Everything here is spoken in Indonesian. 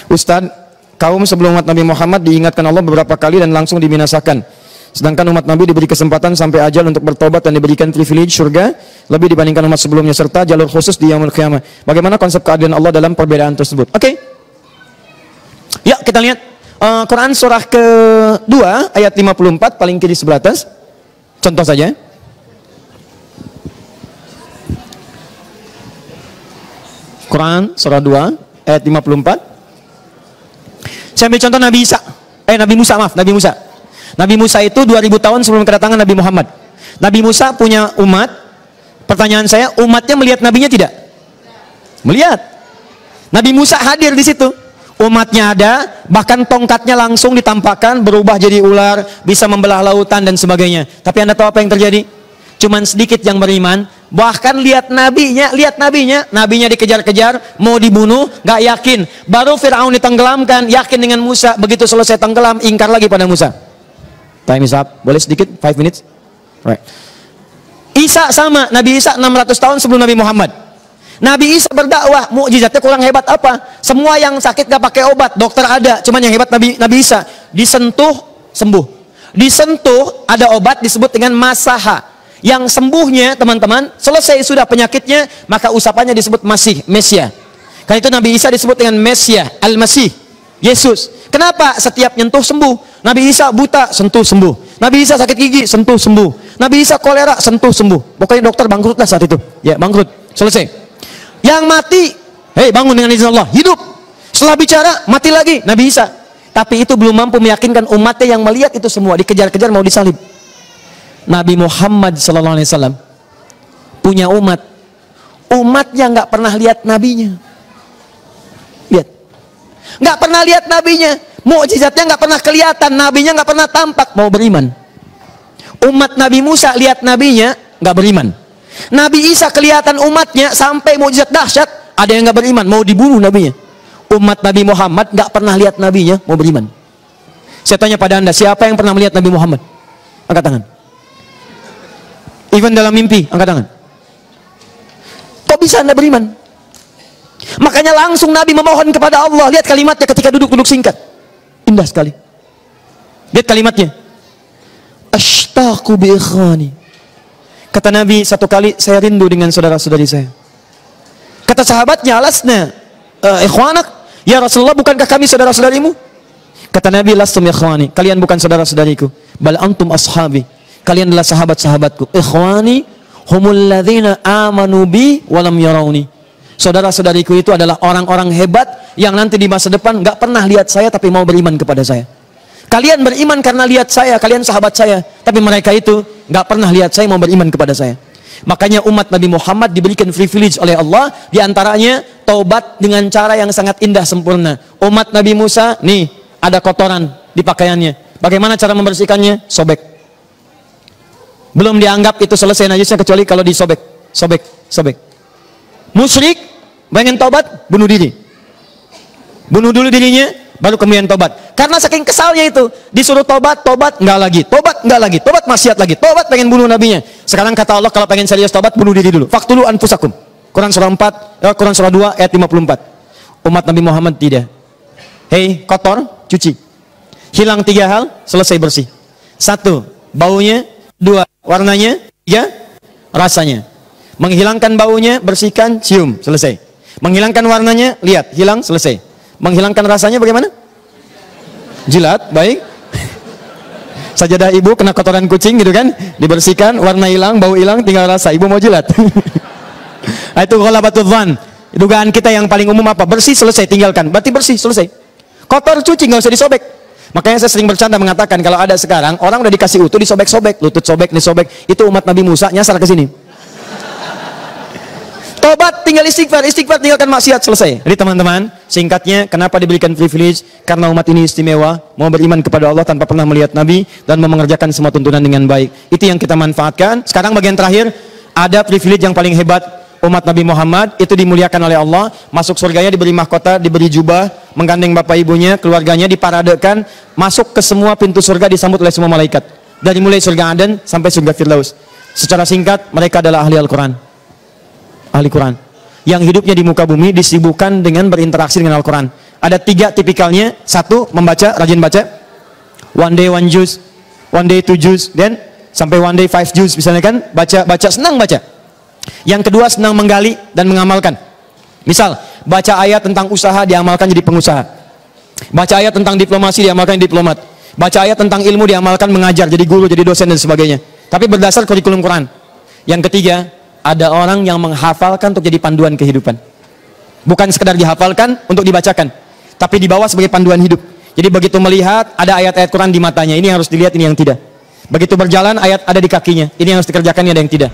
Ustadz, kaum sebelum umat Nabi Muhammad diingatkan Allah beberapa kali dan langsung dibinasakan. Sedangkan umat Nabi diberi kesempatan sampai ajal untuk bertobat dan diberikan privilege surga lebih dibandingkan umat sebelumnya serta jalur khusus di yaumul qiyamah. Bagaimana konsep keadilan Allah dalam perbedaan tersebut? Oke. Ya, kita lihat Quran surah ke-2 ayat 54 paling kiri sebelah atas. Contoh saja. Quran surah 2 ayat 54. Saya ambil contoh Nabi Musa. Nabi Musa itu 2000 tahun sebelum kedatangan Nabi Muhammad. Nabi Musa punya umat. Pertanyaan saya, umatnya melihat nabinya tidak? Melihat. Nabi Musa hadir di situ. Umatnya ada, bahkan tongkatnya langsung ditampakkan, berubah jadi ular, bisa membelah lautan dan sebagainya. Tapi Anda tahu apa yang terjadi? Cuman sedikit yang beriman. Bahkan lihat nabinya dikejar-kejar, mau dibunuh, gak yakin. Baru Fir'aun ditenggelamkan, yakin dengan Musa. Begitu selesai tenggelam, ingkar lagi pada Musa. Time is up. Boleh sedikit? 5 minutes? Right. Isa sama, Nabi Isa 600 tahun sebelum Nabi Muhammad. Nabi Isa berdakwah, mukjizatnya kurang hebat apa? Semua yang sakit gak pakai obat, dokter ada. Cuman yang hebat Nabi Isa, disentuh, sembuh. Disentuh, ada obat disebut dengan masaha. Yang sembuhnya, teman-teman, selesai sudah penyakitnya, maka usapannya disebut Mesia. Karena itu Nabi Isa disebut dengan Mesia, Al-Masih, Yesus. Kenapa? Setiap nyentuh sembuh. Nabi Isa buta, sentuh sembuh. Nabi Isa sakit gigi, sentuh sembuh. Nabi Isa kolera, sentuh sembuh. Pokoknya dokter bangkrut lah saat itu. Ya, bangkrut. Selesai. Yang mati, hei bangun dengan izin Allah, hidup. Setelah bicara, mati lagi. Nabi Isa. Tapi itu belum mampu meyakinkan umatnya yang melihat itu semua. Dikejar-kejar mau disalib. Nabi Muhammad SAW punya umat. Umatnya nggak pernah lihat nabinya. Lihat. Nggak pernah lihat nabinya. Mukjizatnya nggak pernah kelihatan, nabinya nggak pernah tampak, mau beriman. Umat Nabi Musa lihat nabinya, nggak beriman. Nabi Isa kelihatan umatnya sampai mukjizat dahsyat, ada yang nggak beriman, mau dibunuh nabinya. Umat Nabi Muhammad nggak pernah lihat nabinya, mau beriman. Saya tanya pada Anda, siapa yang pernah melihat Nabi Muhammad? Angkat tangan. Even dalam mimpi, angkat tangan. Kok bisa Anda beriman? Makanya langsung Nabi memohon kepada Allah. Lihat kalimatnya ketika duduk singkat. Indah sekali. Lihat kalimatnya. Ashtaqu bi ikhwani. Kata Nabi satu kali, saya rindu dengan saudara-saudari saya. Kata sahabatnya, alasna ikhwanak. Ya Rasulullah, bukankah kami saudara-saudarimu? Kata Nabi, lastum ikhwani. Kalian bukan saudara-saudariku. Bal antum ashabi. Kalian adalah sahabat-sahabatku. Ikhwani humul ladzina amanu bi walam yarawni. Saudara-saudariku itu adalah orang-orang hebat yang nanti di masa depan gak pernah lihat saya tapi mau beriman kepada saya. Kalian beriman karena lihat saya, kalian sahabat saya. Tapi mereka itu gak pernah lihat saya mau beriman kepada saya. Makanya umat Nabi Muhammad diberikan privilege oleh Allah. Di antaranya taubat dengan cara yang sangat indah sempurna. Umat Nabi Musa, nih ada kotoran di pakaiannya. Bagaimana cara membersihkannya? Sobek. Belum dianggap itu selesai najisnya kecuali kalau disobek. Sobek. Musyrik, pengen tobat, bunuh diri. Bunuh dulu dirinya, baru kemudian tobat. Karena saking kesalnya itu, disuruh tobat, enggak lagi. Tobat, enggak lagi. Tobat, maksiat lagi. Tobat, pengen bunuh nabinya. Sekarang kata Allah, kalau pengen serius tobat, bunuh diri dulu. Faqtulu anfusakum. Quran surah 2 ayat 54. Umat Nabi Muhammad tidak. Hei, kotor, cuci. Hilang 3 hal, selesai bersih. 1, baunya. 2, warnanya. 3, rasanya. Menghilangkan baunya, bersihkan, cium, selesai. Menghilangkan warnanya, lihat, hilang, selesai. Menghilangkan rasanya bagaimana? Jilat, baik. Sajadah ibu kena kotoran kucing gitu kan, dibersihkan, warna hilang, bau hilang, tinggal rasa. Ibu mau jilat. Itu ghalabatul dzan. Dugaan kita yang paling umum apa? Bersih, selesai, tinggalkan. Berarti bersih, selesai. Kotor, cuci, nggak usah disobek. Makanya saya sering bercanda mengatakan kalau ada sekarang orang udah dikasih utuh disobek-sobek, lutut sobek, nih sobek, itu umat Nabi Musa nyasar ke sini. Tobat, tinggal istighfar, tinggalkan maksiat, selesai. Jadi teman-teman, singkatnya, kenapa diberikan privilege? Karena umat ini istimewa, mau beriman kepada Allah tanpa pernah melihat Nabi, dan mau mengerjakan semua tuntunan dengan baik. Itu yang kita manfaatkan. Sekarang bagian terakhir, ada privilege yang paling hebat. Umat Nabi Muhammad, itu dimuliakan oleh Allah. Masuk surganya diberi mahkota, diberi jubah, menggandeng bapak ibunya, keluarganya, diparadekan. Masuk ke semua pintu surga, disambut oleh semua malaikat. Dari mulai surga Aden sampai surga Firdaus. Secara singkat, mereka adalah ahli Al-Quran. Ahli Quran yang hidupnya di muka bumi disibukkan dengan berinteraksi dengan Al-Quran. Ada 3 tipikalnya. 1, membaca, rajin baca. One day 1 juz, one day 2 juz, dan sampai one day 5 juz misalnya kan. Baca, senang baca. Yang kedua, senang menggali dan mengamalkan. Misal, baca ayat tentang usaha, diamalkan jadi pengusaha. Baca ayat tentang diplomasi, diamalkan jadi diplomat. Baca ayat tentang ilmu, diamalkan mengajar, jadi guru, jadi dosen dan sebagainya. Tapi berdasar kurikulum Quran. Yang ketiga, ada orang yang menghafalkan untuk jadi panduan kehidupan. Bukan sekedar dihafalkan untuk dibacakan, tapi dibawa sebagai panduan hidup. Jadi begitu melihat ada ayat-ayat Quran di matanya, ini yang harus dilihat, ini yang tidak. Begitu berjalan ayat ada di kakinya, ini yang harus dikerjakan, ini ada yang tidak.